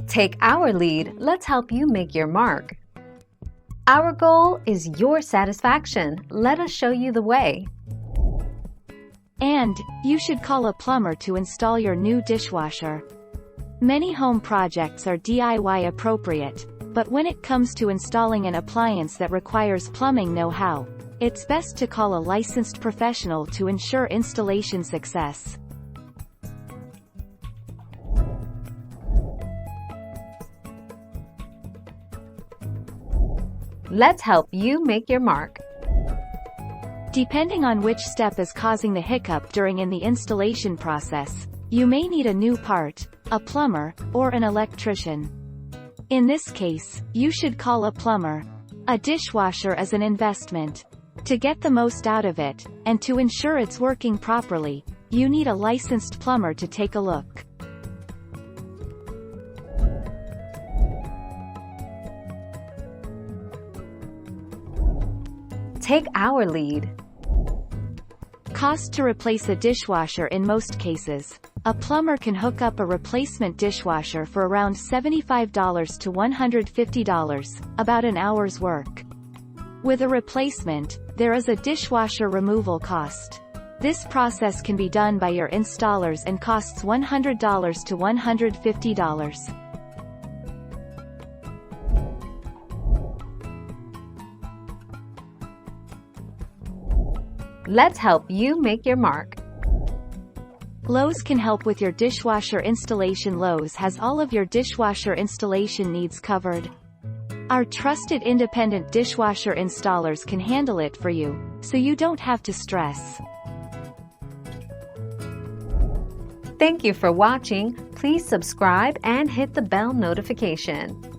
Take our lead, let's help you make your mark. Our goal is your satisfaction. Let us show you the way. And you should call a plumber to install your new dishwasher. Many home projects are DIY appropriate, but when it comes to installing an appliance that requires plumbing know-how, it's best to call a licensed professional to ensure installation success. Let's help you make your mark. Depending on which step is causing the hiccup during the installation process, you may need a new part, a plumber, or an electrician. In this case, you should call a plumber. A dishwasher is an investment. To get the most out of it, and to ensure it's working properly, you need a licensed plumber to take a look. Take our lead. Cost to replace a dishwasher. In most cases, a plumber can hook up a replacement dishwasher for around $75 to $150, about an hour's work. With a replacement, there is a dishwasher removal cost. This process can be done by your installers and costs $100 to $150. Let's help you make your mark. Lowe's can help with your dishwasher installation. Lowe's has all of your dishwasher installation needs covered. Our trusted independent dishwasher installers can handle it for you, so you don't have to stress. Thank you for watching. Please subscribe and hit the bell notification.